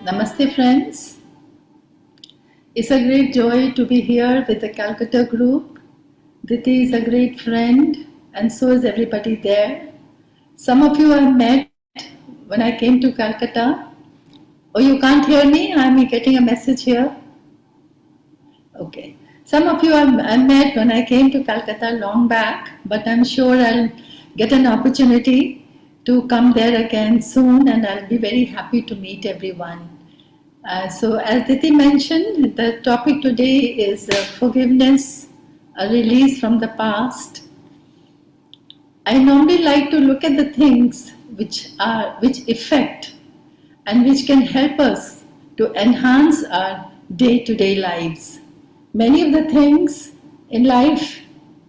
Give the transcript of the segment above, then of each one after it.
Namaste friends. It's a great joy to be here with the Calcutta group. Diti is a great friend and so is everybody there. Some of you I met when I came to Calcutta. Oh, you can't hear me? I'm getting a message here. Okay. Some of you I met when I came to Calcutta long back, but I'm sure I'll get an opportunity to come there again soon and I'll be very happy to meet everyone. So as Diti mentioned, the topic today is forgiveness, a release from the past. I normally like to look at the things which affect and which can help us to enhance our day-to-day lives. Many of the things in life,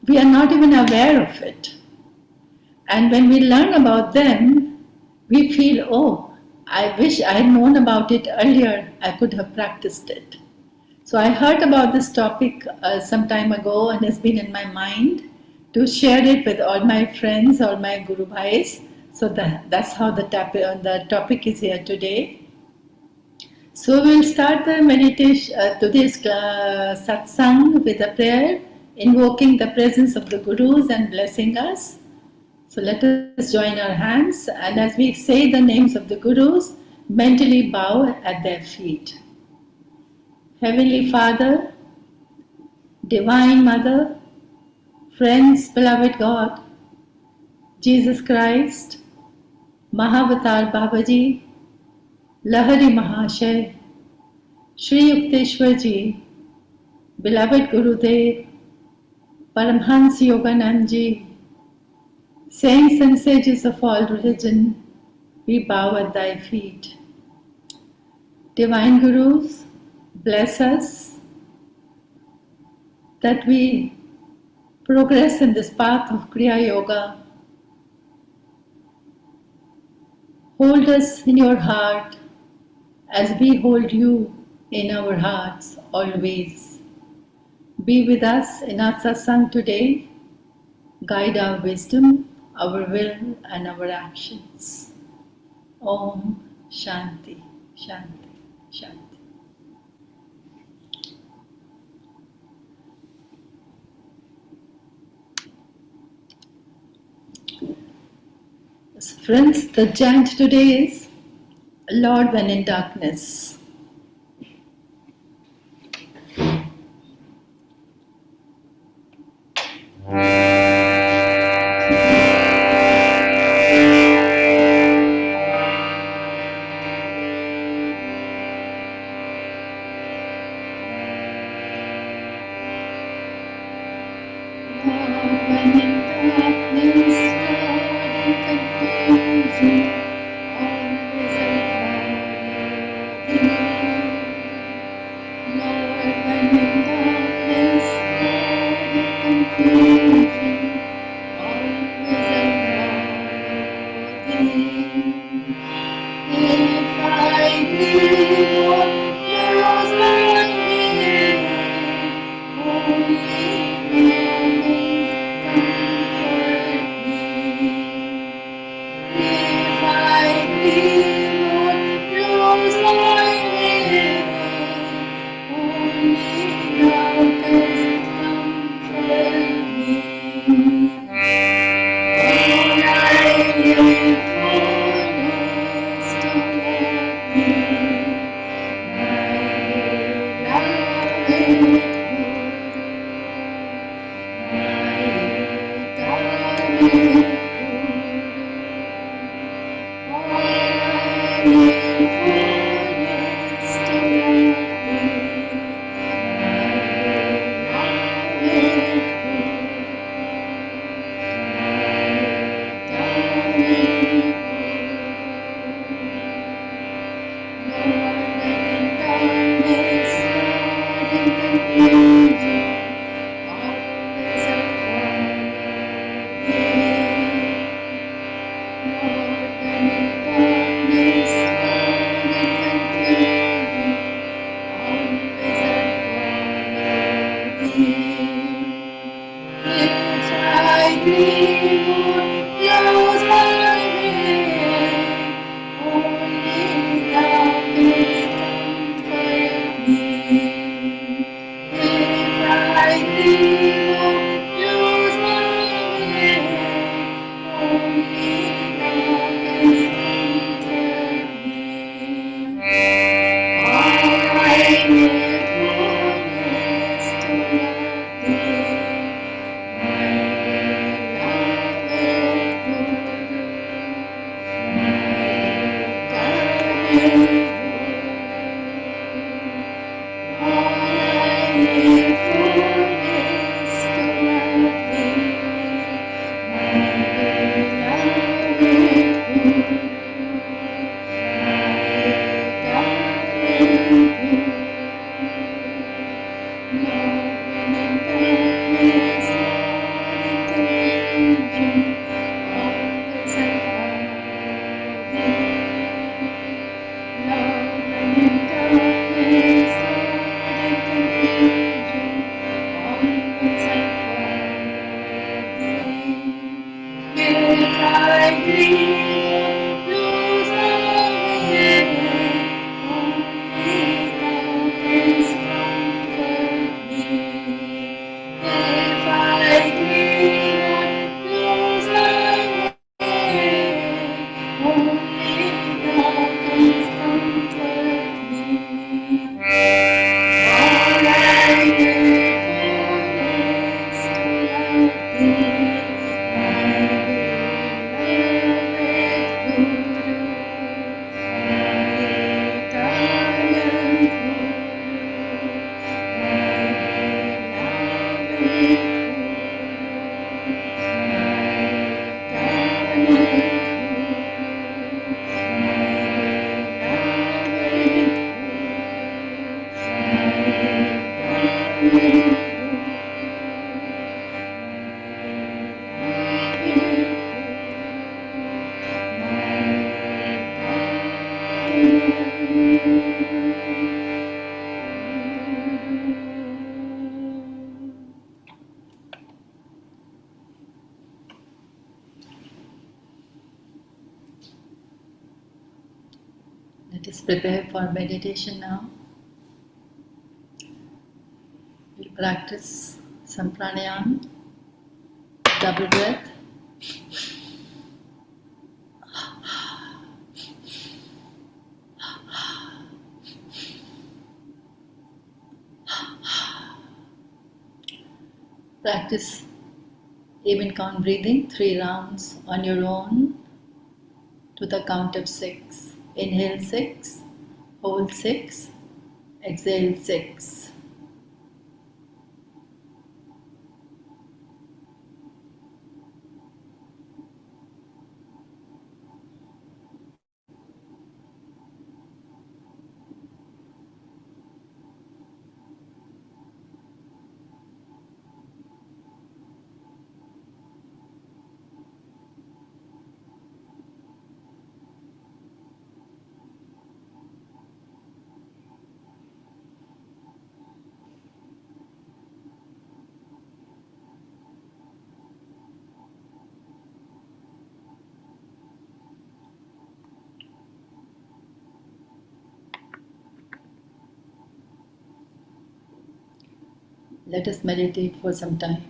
we are not even aware of it. And when we learn about them, we feel, oh, I wish I had known about it earlier, I could have practiced it. So I heard about this topic some time ago and it's been in my mind to share it with all my friends, all my Guru Bhais. So that's how the topic is here today. So we'll start the meditation, today's Satsang with a prayer, invoking the presence of the Gurus and blessing us. So let us join our hands and as we say the names of the Gurus, mentally bow at their feet. Heavenly Father, Divine Mother, friends, beloved God, Jesus Christ, Mahavatar Babaji, Lahari Mahashay, Shri Yukteswar Ji, beloved Gurudev, Paramhansa Yogananda Ji, saints and sages of all religion, we bow at thy feet. Divine Gurus, bless us that we progress in this path of Kriya Yoga. Hold us in your heart as we hold you in our hearts always. Be with us in our satsang today. Guide our wisdom, our will and our actions. Om Shanti, Shanti, Shanti. Friends, the chant today is Lord when in darkness. Always I follow thee. grieve, lose my way, only thou canst comfort me. If I grieve, lose my way, only thou canst comfort me. All I live for is to love thee, my beloved Guru, my eternal Guru, my beloved Guru, my eternal Guru. Let us prepare for meditation now. We'll practice some pranayama, double breath. Practice even count breathing, 3 rounds on your own to the count of 6. Inhale 6, hold 6, exhale 6. Let us meditate for some time.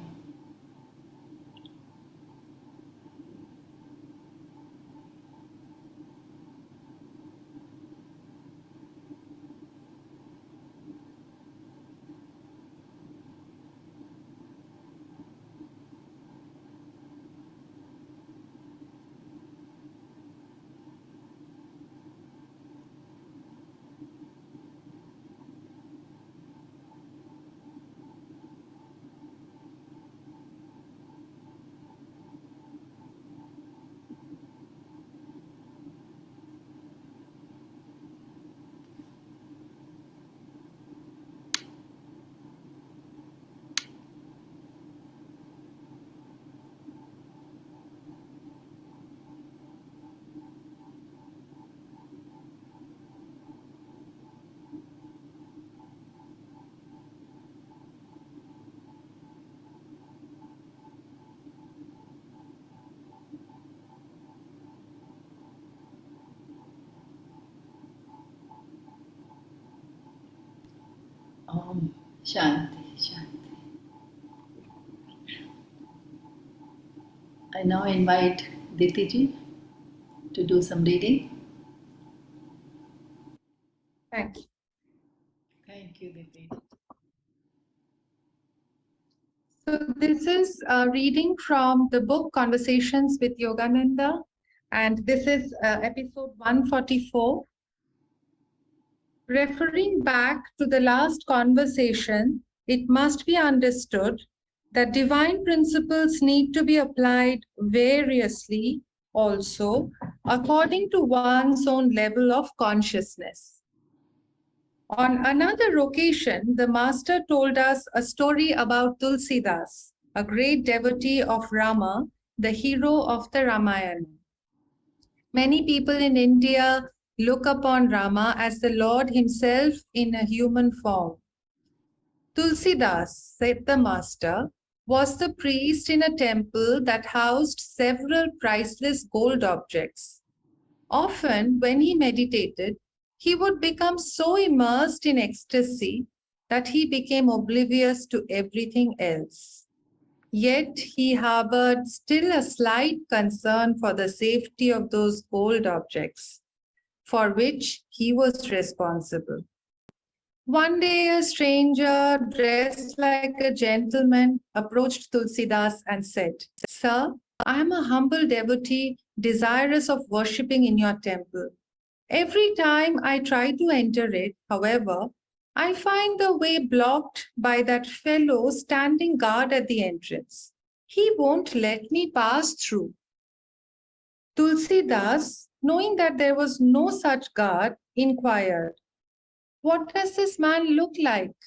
Om Shanti Shanti. I now invite Diti Ji to do some reading. Thank you. Thank you, Diti. So this is a reading from the book Conversations with Yogananda, and this is episode 144. Referring back to the last conversation, it must be understood that divine principles need to be applied variously also according to one's own level of consciousness. On another occasion, the Master told us a story about Tulsidas, a great devotee of Rama, the hero of the Ramayana. Many people in India look upon Rama as the Lord himself in a human form. Tulsidas, said the Master, was the priest in a temple that housed several priceless gold objects. Often, when he meditated, he would become so immersed in ecstasy that he became oblivious to everything else. Yet he harbored still a slight concern for the safety of those gold objects, for which he was responsible. One day, a stranger dressed like a gentleman approached Tulsidas and said, "Sir, I am a humble devotee desirous of worshipping in your temple. Every time I try to enter it, however, I find the way blocked by that fellow standing guard at the entrance. He won't let me pass through." Tulsidas, knowing that there was no such guard, inquired, "What does this man look like?"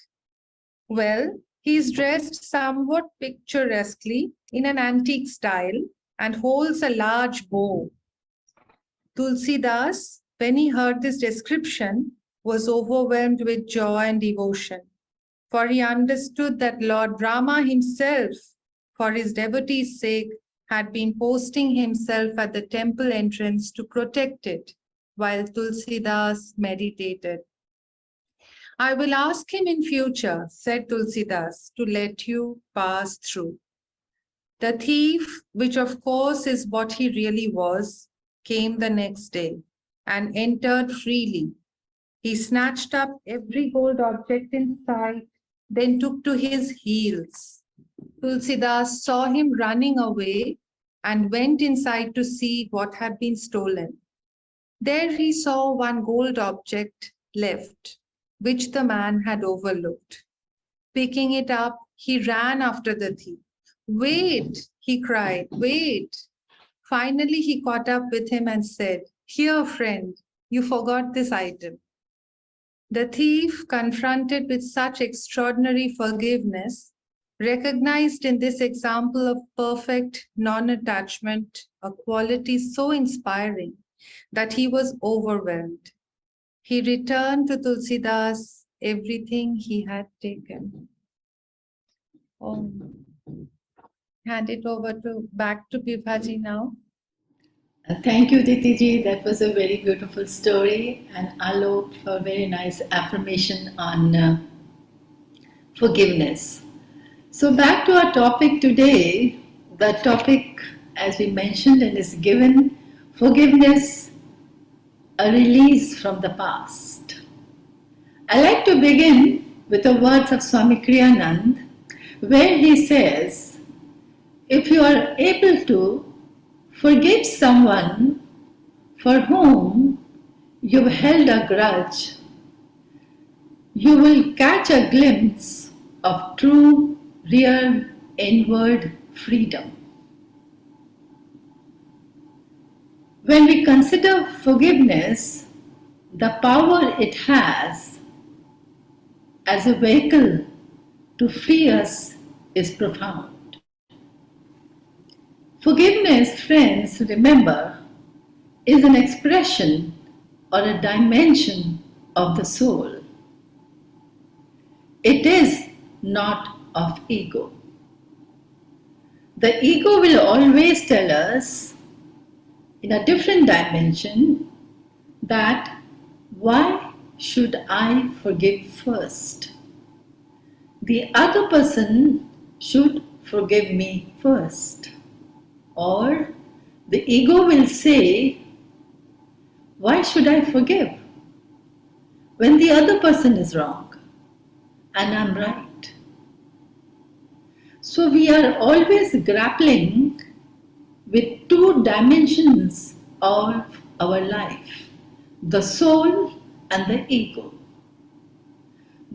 "Well, he is dressed somewhat picturesquely in an antique style and holds a large bow." Tulsidas, when he heard this description, was overwhelmed with joy and devotion, for he understood that Lord Rama himself, for his devotees' sake, had been posting himself at the temple entrance to protect it while Tulsidas meditated. "I will ask him in future," said Tulsidas, "to let you pass through." The thief, which of course is what he really was, came the next day and entered freely. He snatched up every gold object in sight, then took to his heels. Tulsidas saw him running away and went inside to see what had been stolen. There he saw one gold object left, which the man had overlooked. Picking it up, he ran after the thief. "Wait," he cried, "wait." Finally, he caught up with him and said, "Here, friend, you forgot this item." The thief, confronted with such extraordinary forgiveness, recognized in this example of perfect non-attachment a quality so inspiring that he was overwhelmed. He returned to Tulsidas everything he had taken. Oh, hand it over back to Vibha Ji now. Thank you, Diti ji. That was a very beautiful story, and Alok for a very nice affirmation on forgiveness. So back to our topic today. The topic, as we mentioned and is given, forgiveness, a release from the past. I like to begin with the words of Swami Kriyanand, where he says, if you are able to forgive someone for whom you've held a grudge, you will catch a glimpse of true, real, inward freedom. When we consider forgiveness, the power it has as a vehicle to free us is profound. Forgiveness, friends, remember, is an expression or a dimension of the soul. It is not of ego. The ego will always tell us in a different dimension that why should I forgive first? The other person should forgive me first. Or the ego will say, why should I forgive when the other person is wrong and I'm right? So we are always grappling with two dimensions of our life, the soul and the ego.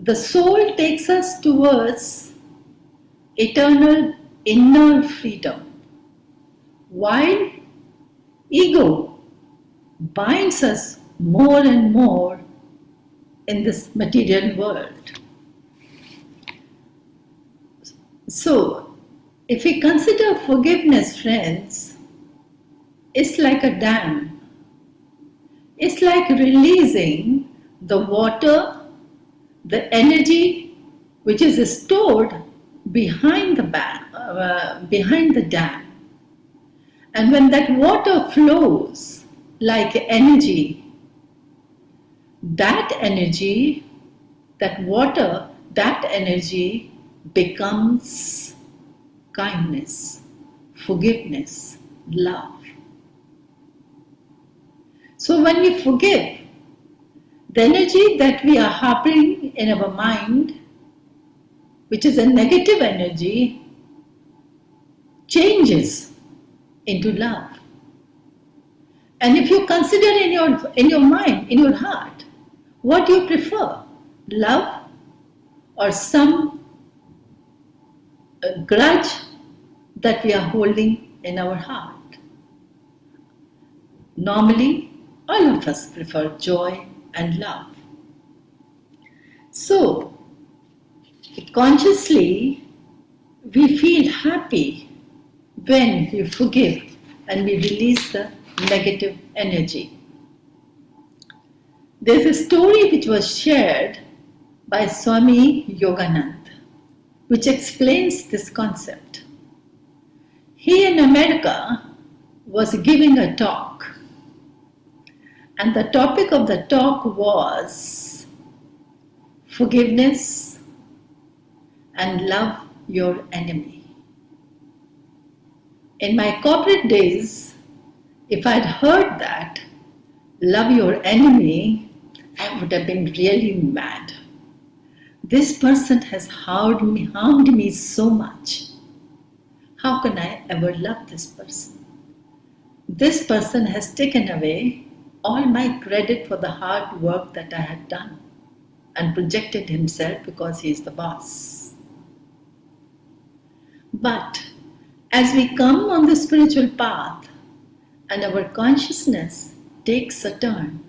The soul takes us towards eternal inner freedom, while ego binds us more and more in this material world. So, if we consider forgiveness, friends, it's like a dam. It's like releasing the water, the energy which is stored behind behind the dam. And when that water flows like energy, that energy, that water, that energy becomes kindness, forgiveness, love. So when we forgive, the energy that we are harboring in our mind, which is a negative energy, changes into love. And if you consider in your mind, in your heart, what you prefer, love or some grudge that we are holding in our heart. Normally, all of us prefer joy and love. So, consciously, we feel happy when we forgive and we release the negative energy. There's a story which was shared by Swami Yogananda, which explains this concept. He in America was giving a talk, and the topic of the talk was forgiveness and love your enemy. In my corporate days, if I'd heard that, love your enemy, I would have been really mad. This person has harmed me so much. How can I ever love this person? This person has taken away all my credit for the hard work that I had done and projected himself because he is the boss. But as we come on the spiritual path and our consciousness takes a turn,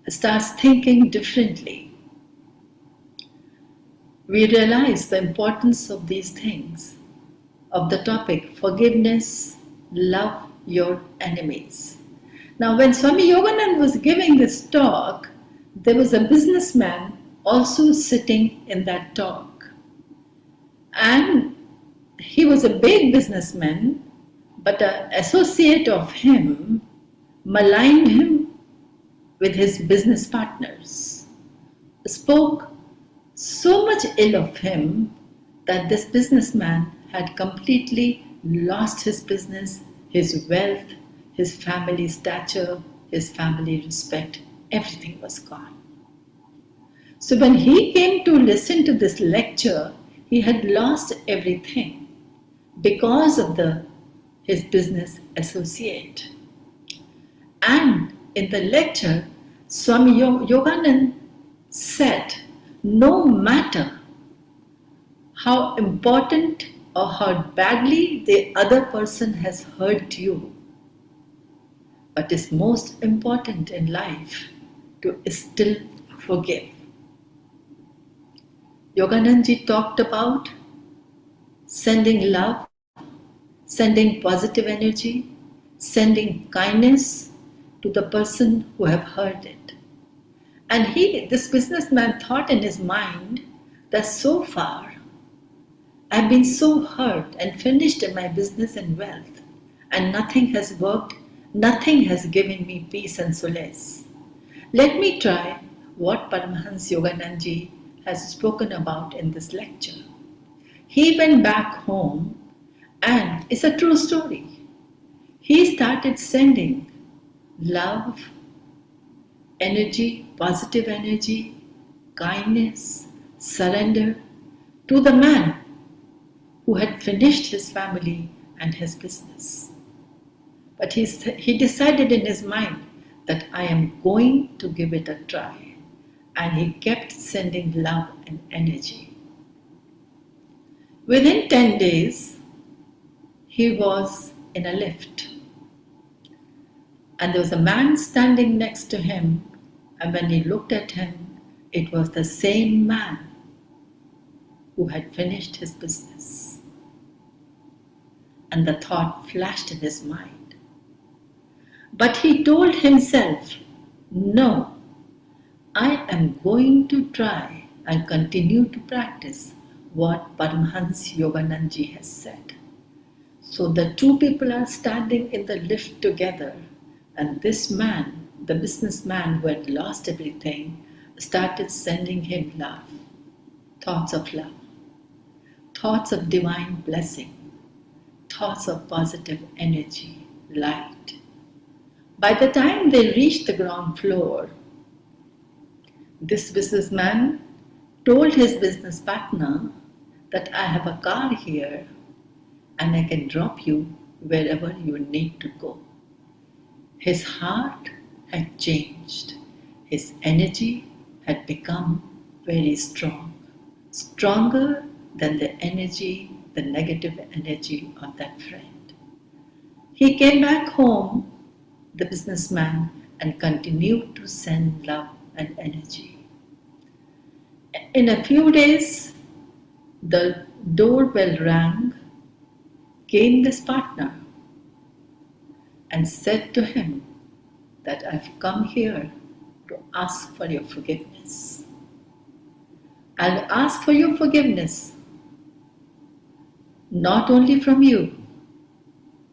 starts thinking differently, we realize the importance of these things, of the topic forgiveness, love your enemies. Now, when Swami Yogananda was giving this talk, there was a businessman also sitting in that talk. And he was a big businessman, but an associate of him maligned him with his business partners, spoke so much ill of him that this businessman had completely lost his business, his wealth, his family stature, his family respect, everything was gone. So when he came to listen to this lecture, he had lost everything because of his business associate. And in the lecture, Swami Yogananda said, no matter how important or how badly the other person has hurt you, but it's most important in life to still forgive. Yogananji talked about sending love, sending positive energy, sending kindness to the person who have heard it. And this businessman thought in his mind that so far I've been so hurt and finished in my business and wealth, and nothing has worked, nothing has given me peace and solace. Let me try what Paramhansa Yogananda has spoken about in this lecture. He went back home, and it's a true story. He started sending love, energy, positive energy, kindness, surrender to the man who had finished his family and his business. But he decided in his mind that I am going to give it a try. And he kept sending love and energy. Within 10 days, he was in a lift. And there was a man standing next to him, and when he looked at him, it was the same man who had finished his business. And the thought flashed in his mind. But he told himself, no, I am going to try and continue to practice what Paramhansa Yogananda has said. So the two people are standing in the lift together, and this man, the businessman who had lost everything, started sending him love, thoughts of divine blessing, thoughts of positive energy, light. By the time they reached the ground floor, this businessman told his business partner that I have a car here and I can drop you wherever you need to go. His heart had changed. His energy had become very strong, stronger than the energy, the negative energy of that friend. He came back home, the businessman, and continued to send love and energy. In a few days, the doorbell rang, came this partner and said to him that I've come here to ask for your forgiveness. I'll ask for your forgiveness, not only from you,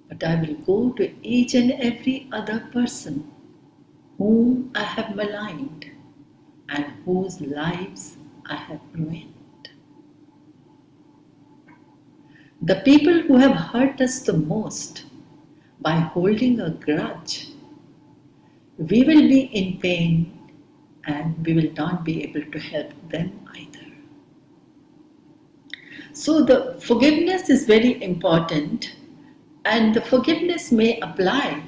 but I will go to each and every other person whom I have maligned and whose lives I have ruined. The people who have hurt us the most by holding a grudge, we will be in pain and we will not be able to help them either. So the forgiveness is very important, and the forgiveness may apply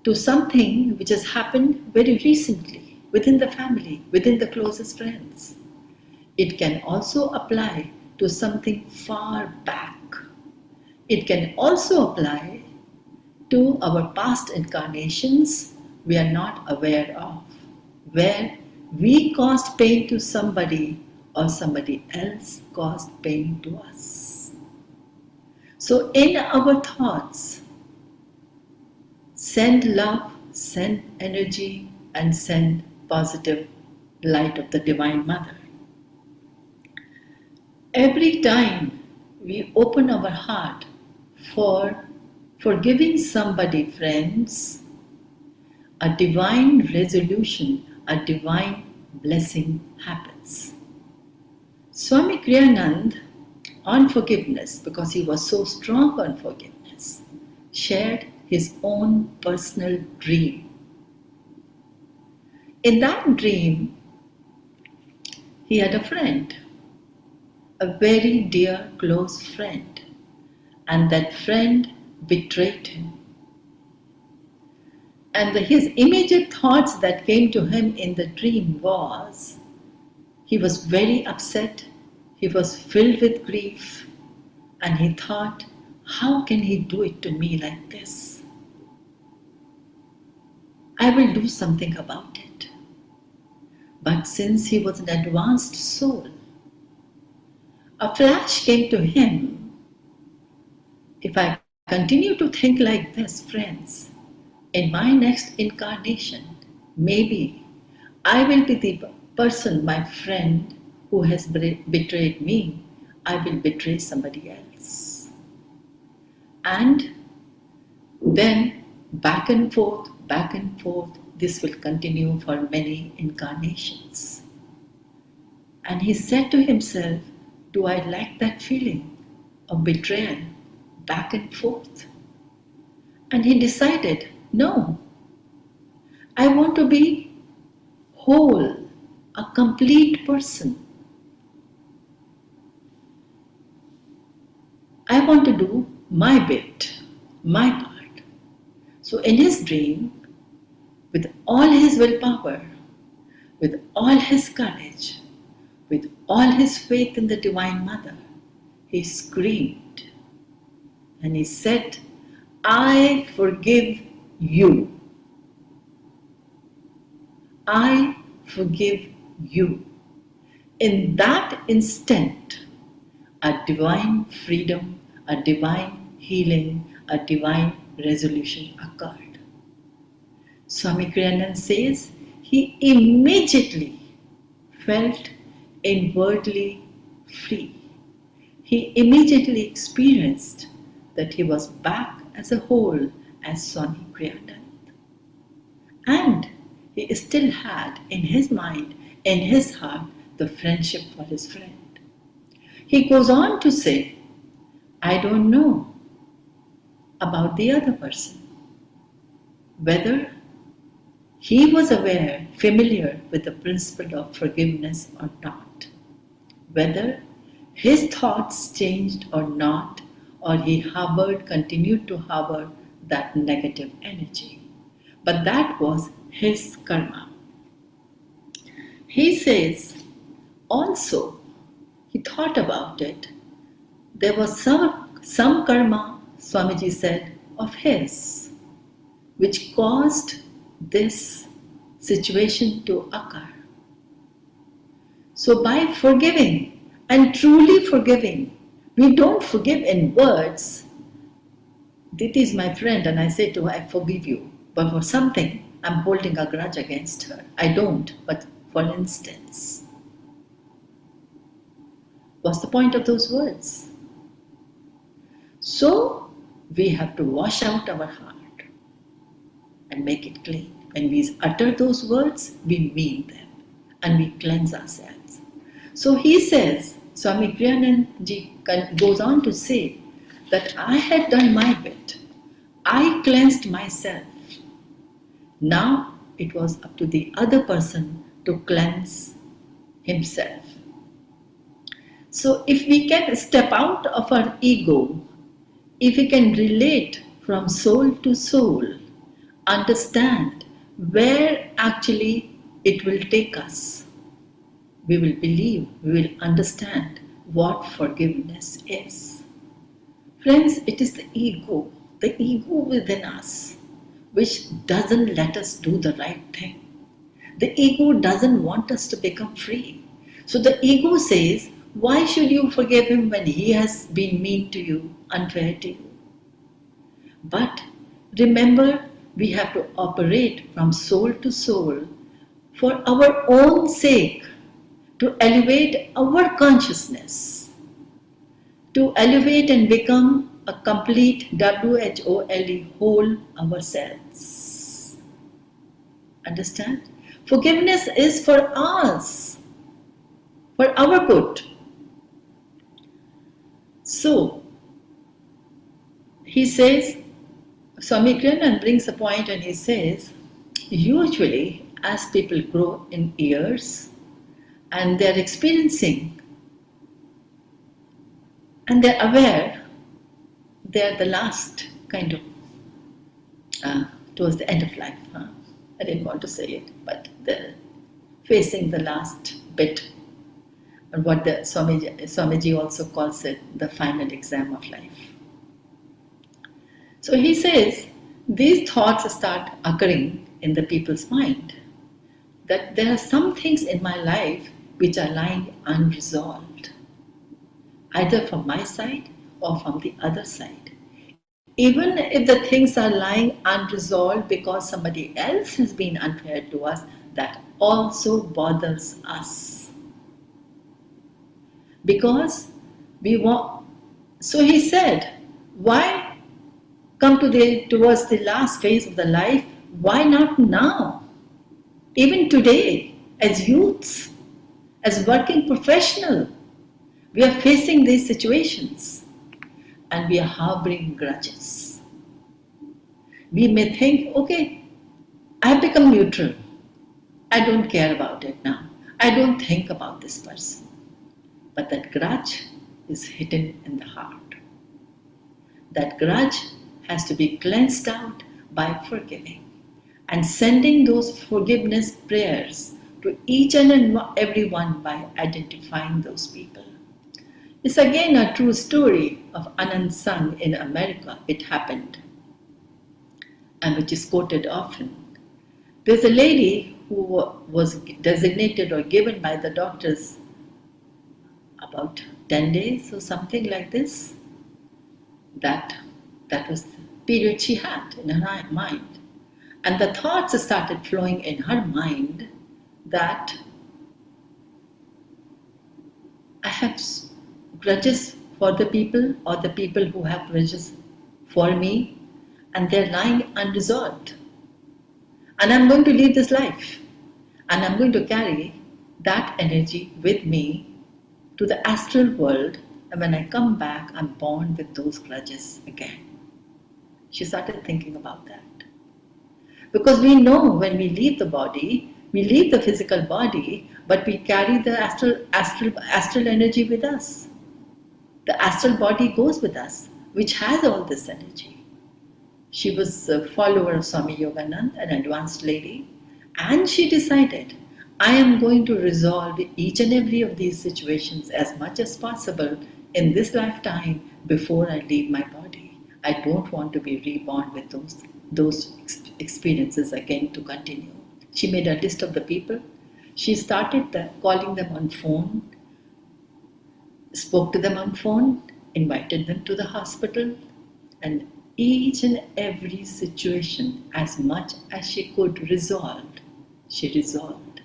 to something which has happened very recently within the family, within the closest friends. It can also apply to something far back. It can also apply to our past incarnations we are not aware of, where we caused pain to somebody or somebody else caused pain to us. So in our thoughts, send love, send energy, and send positive light of the Divine Mother. Every time we open our heart for forgiving somebody, friends, a divine resolution, a divine blessing happens. Swami Kriyanand, on forgiveness, because he was so strong on forgiveness, shared his own personal dream. In that dream, he had a friend, a very dear, close friend, and that friend betrayed him. And his immediate thoughts that came to him in the dream was, he was very upset, he was filled with grief, and he thought, how can he do it to me like this? I will do something about it. But since he was an advanced soul, a flash came to him. If I continue to think like this, friends, in my next incarnation, maybe I will be the person, my friend, who has betrayed me. I will betray somebody else. And then back and forth, this will continue for many incarnations. And he said to himself, do I like that feeling of betrayal, back and forth? And he decided, no, I want to be whole, a complete person. I want to do my bit, my part. So in his dream, with all his willpower, with all his courage, with all his faith in the Divine Mother, he screamed and he said, I forgive you. I forgive you. In that instant, a divine freedom, a divine healing, a divine resolution occurred. Swami Kriyananda says he immediately felt inwardly free. he immediately experienced that he was back as a whole as Swami Kriyananda. And he still had in his mind, in his heart, the friendship for his friend. He goes on to say, I don't know about the other person, whether he was aware, familiar with the principle of forgiveness or not, whether his thoughts changed or not, or he continued to harbor that negative energy. But that was his karma. He says, also, he thought about it. There was some karma, Swamiji said, of his, which caused this situation to occur. So by forgiving and truly forgiving, we don't forgive in words. Diti is my friend and I say to her, I forgive you. But for something, I'm holding a grudge against her. I don't, but for instance. What's the point of those words? So we have to wash out our heart and make it clean. When we utter those words, we mean them and we cleanse ourselves. So he says, Swami Kriyananda Ji goes on to say that I had done my bit. I cleansed myself. Now it was up to the other person to cleanse himself. So if we can step out of our ego, if we can relate from soul to soul, understand where actually it will take us, we will believe, we will understand what forgiveness is. Friends, it is the ego within us, which doesn't let us do the right thing. The ego doesn't want us to become free. So the ego says, why should you forgive him when he has been mean to you, unfair to you? But remember, we have to operate from soul to soul for our own sake, to elevate our consciousness, to elevate and become a complete WHOLE, whole ourselves. Understand? Forgiveness is for us, for our good. So, he says, Swami Kriyananda brings a point and he says, usually as people grow in years and they're experiencing and they're aware, they're the last kind of, towards the end of life. I didn't want to say it, but they're facing the last bit, and what the Swamiji also calls it, the final exam of life. So he says, these thoughts start occurring in the people's mind, that there are some things in my life which are lying unresolved, either from my side or from the other side. Even if the things are lying unresolved because somebody else has been unfair to us, that also bothers us. Because we want, so he said, why come towards the last phase of the life? Why not now? Even today, as youths, as working professionals, we are facing these situations and we are harboring grudges. We may think, okay, I've become neutral. I don't care about it now. I don't think about this person. But that grudge is hidden in the heart. That grudge has to be cleansed out by forgiving and sending those forgiveness prayers to each and every one by identifying those people. It's again a true story of Ananda Sangha in America. It happened, and which is quoted often. There's a lady who was designated or given by the doctors about 10 days or something like this. That was the period she had in her mind. And the thoughts started flowing in her mind that I have grudges for the people or the people who have grudges for me, and they're lying unresolved. And I'm going to leave this life, and I'm going to carry that energy with me to the astral world, and when I come back, I'm born with those grudges again. She started thinking about that. Because we know when we leave the body, we leave the physical body, but we carry the astral energy with us. The astral body goes with us, which has all this energy. She was a follower of Swami Yogananda, an advanced lady, and she decided, I am going to resolve each and every of these situations as much as possible in this lifetime before I leave my body. I don't want to be reborn with those experiences again to continue. She made a list of the people. She started calling them on phone, spoke to them on phone, invited them to the hospital, and each and every situation, as much as she could resolve, she resolved.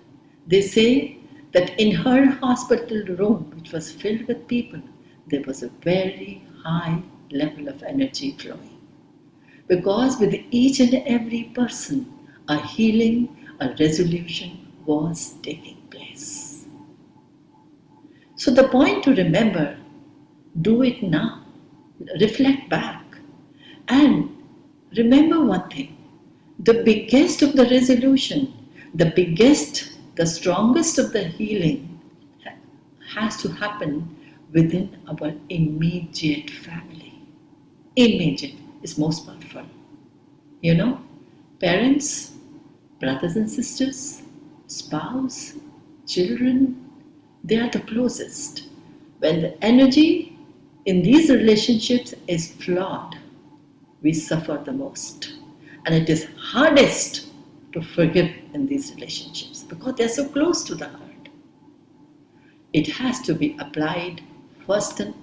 They say that in her hospital room, which was filled with people, there was a very high level of energy flowing. Because with each and every person, a healing, a resolution was taking place. So the point to remember, do it now. Reflect back. And remember one thing, the biggest of the resolution, the strongest of the healing has to happen within our immediate family. Immediate is most powerful. You know, parents, brothers and sisters, spouse, children, they are the closest. When the energy in these relationships is flawed, we suffer the most. And it is hardest to forgive in these relationships because they're so close to the heart. It has to be applied first and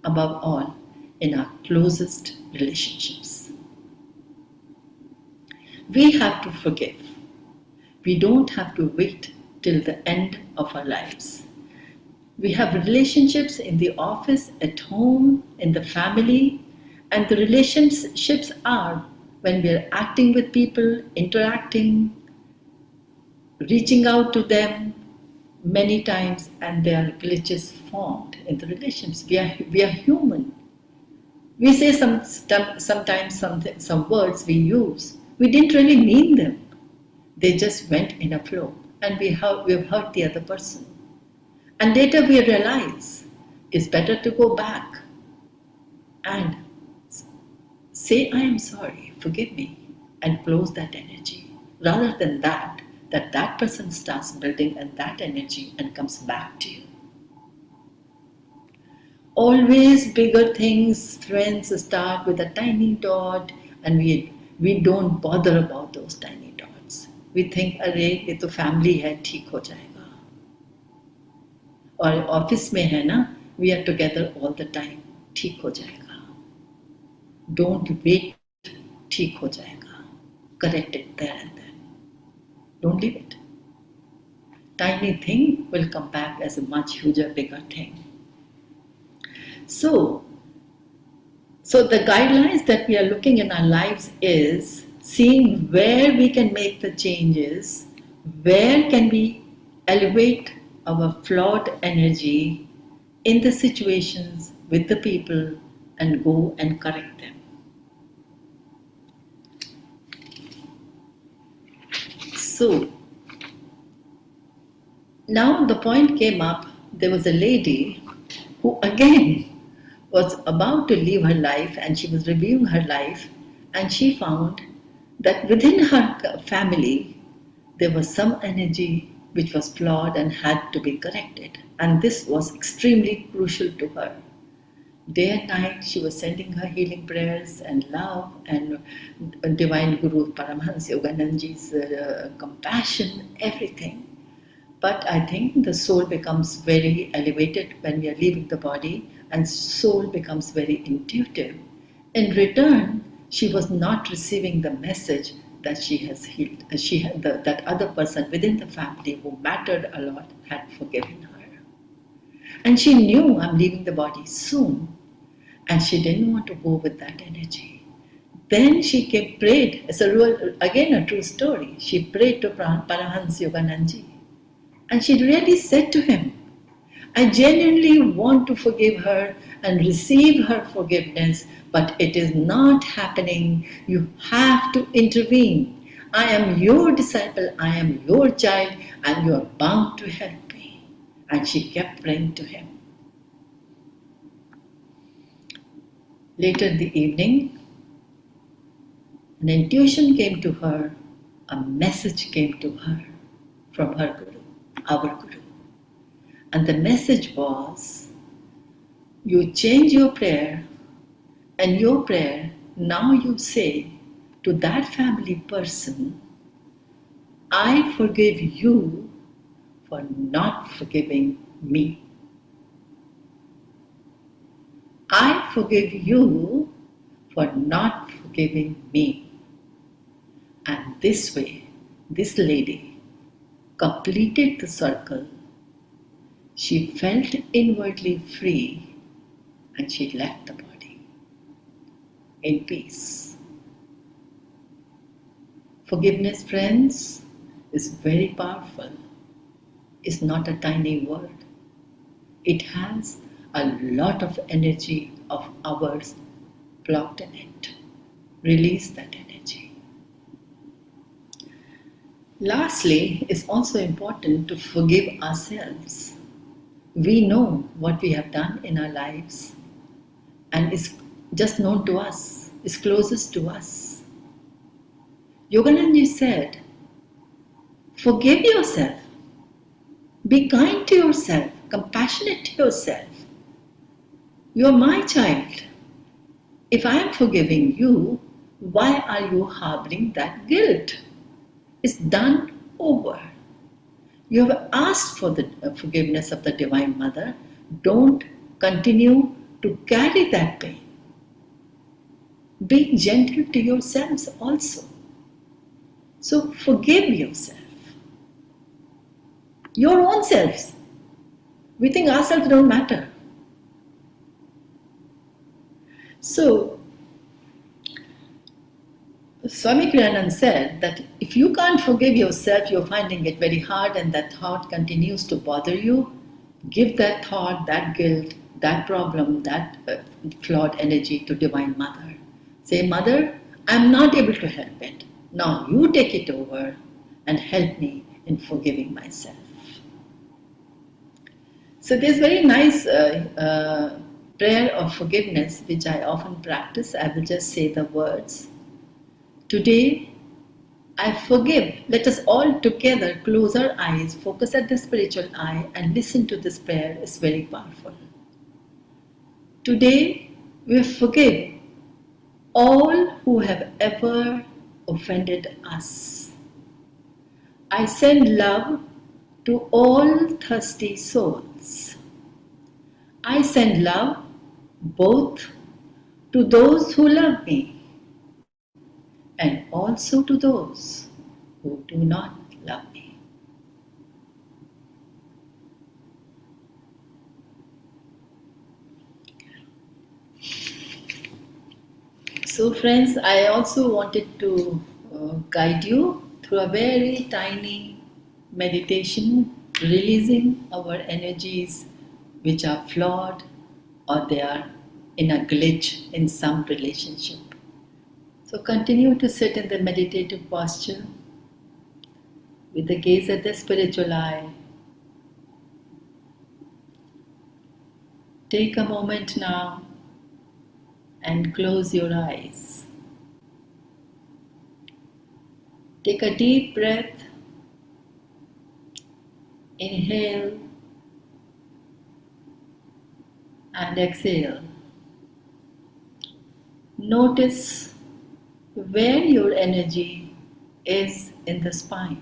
above all in our closest relationships. We have to forgive. We don't have to wait till the end of our lives. We have relationships in the office, at home, in the family, and the relationships are when we are acting with people, interacting, reaching out to them many times, and there are glitches formed in the relationships. We are human. We say sometimes some words we use, we didn't really mean them. They just went in a flow, and we have hurt the other person. And later we realize it's better to go back and say, I am sorry, forgive me, and close that energy. Rather than that person starts building and that energy and comes back to you. Always bigger things, friends, start with a tiny dot, and we don't bother about those tiny dots. We think, अरे ये तो family है, ठीक हो जाएगा. और office में है ना, we are together all the time, ठीक हो जाएगा. Don't wait, ठीक हो जाएगा. Correct it there and then. Don't leave it. Tiny thing will come back as a much huger, bigger thing. So the guidelines that we are looking in our lives is seeing where we can make the changes, where can we elevate our flawed energy in the situations with the people and go and correct them. So now the point came up, there was a lady who again was about to leave her life, and she was reviewing her life, and she found that within her family there was some energy which was flawed and had to be corrected, and this was extremely crucial to her. Day and night she was sending her healing prayers and love and Divine Guru Paramhansa Yogananda's compassion, everything. But I think the soul becomes very elevated when we are leaving the body, and soul becomes very intuitive. In return, she was not receiving the message that she has healed. That other person within the family who mattered a lot had forgiven her. And she knew, I'm leaving the body soon. And she didn't want to go with that energy. Then she prayed. It's again a true story. She prayed to Paramhansa Yogananda. And she really said to him, I genuinely want to forgive her and receive her forgiveness, but it is not happening. You have to intervene. I am your disciple, I am your child, and you are bound to help me. And she kept praying to him. Later in the evening, an intuition came to her, a message came to her from her Guru, our Guru. And the message was, you change your prayer, and your prayer, now you say to that family person, I forgive you for not forgiving me. I forgive you for not forgiving me. And this way, this lady completed the circle. She felt inwardly free and she left the body in peace. Forgiveness, friends, is very powerful. It's not a tiny word. It has a lot of energy of ours blocked in it. Release that energy. Lastly, it's also important to forgive ourselves. We know what we have done in our lives and it's just known to us, it's closest to us. Yogananda said, forgive yourself, be kind to yourself, compassionate to yourself. You're my child. If I am forgiving you, why are you harboring that guilt? It's done over. You have asked for the forgiveness of the Divine Mother. Don't continue to carry that pain. Be gentle to yourselves also. So forgive yourself. Your own selves. We think ourselves don't matter. So, Swami Kriyananda said that if you can't forgive yourself, you're finding it very hard and that thought continues to bother you, give that thought, that guilt, that problem, that flawed energy to Divine Mother. Say, Mother, I'm not able to help it. Now you take it over and help me in forgiving myself. So there's very nice prayer of forgiveness which I often practice. I will just say the words. Today, I forgive. Let us all together close our eyes, focus at the spiritual eye and listen to this prayer. It's very powerful. Today, we forgive all who have ever offended us. I send love to all thirsty souls. I send love both to those who love me and also to those who do not love me. So friends, I also wanted to guide you through a very tiny meditation, releasing our energies which are flawed or they are in a glitch in some relationship. So continue to sit in the meditative posture with the gaze at the spiritual eye. Take a moment now and close your eyes. Take a deep breath. Inhale and exhale. Notice where your energy is in the spine.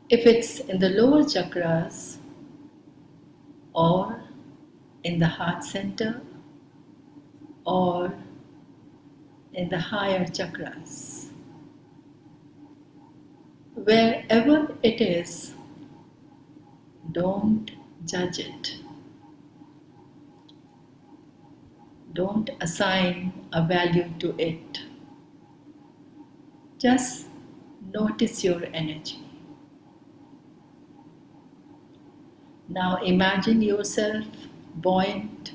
If it's in the lower chakras or in the heart center or in the higher chakras. Wherever it is, don't judge it. Don't assign a value to it. Just notice your energy. Now imagine yourself buoyant,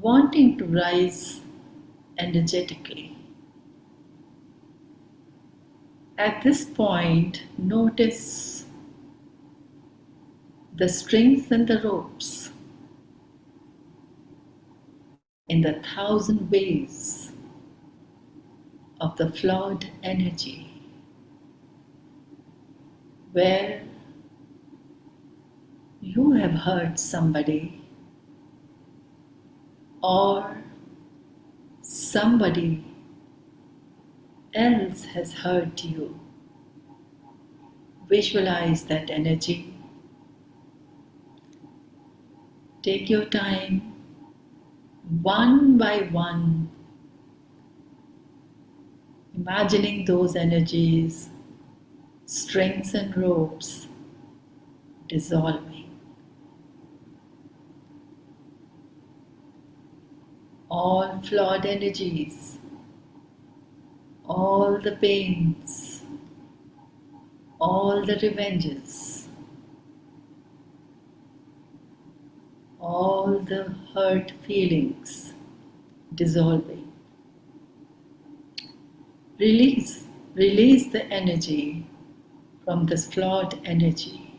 wanting to rise energetically. At this point, notice the strings and the ropes in the 1,000 ways of the flawed energy, where you have hurt somebody or somebody else has hurt you. Visualize that energy. Take your time, one by one, imagining those energies, strings and ropes dissolving. All flawed energies, all the pains, all the revenges, all the hurt feelings dissolving. Release the energy from this flawed energy.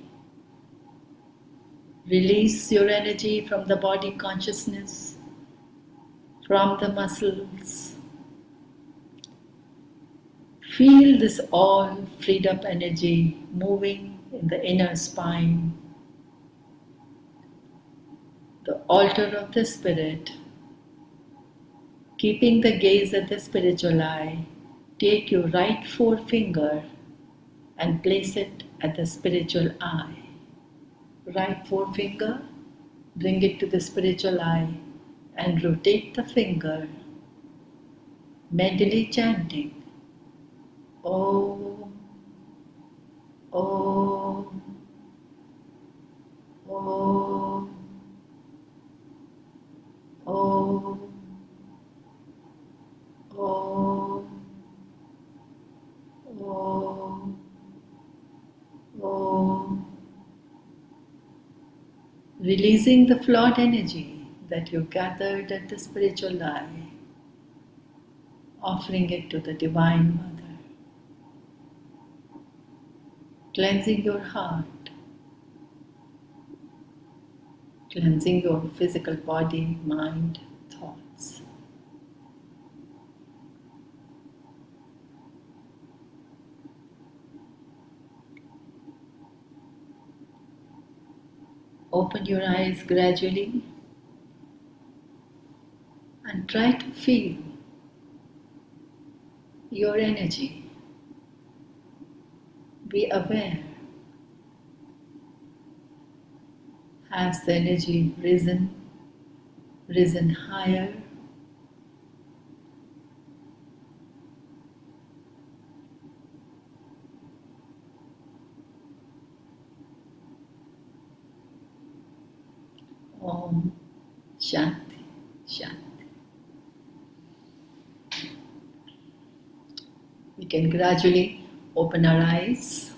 Release your energy from the body consciousness, from the muscles. Feel this all freed up energy moving in the inner spine, the altar of the spirit. Keeping the gaze at the spiritual eye, take your right forefinger and place it at the spiritual eye. Right forefinger, bring it to the spiritual eye and rotate the finger, mentally chanting Om, Om, Om, Om, Om, Om, Om. Releasing the flawed energy that you gathered at the spiritual eye, offering it to the Divine Mother. Cleansing your heart, cleansing your physical body, mind, thoughts. Open your eyes gradually and try to feel your energy. Be aware. Has the energy risen higher? Om Shanti, Shanti. We can gradually open our eyes.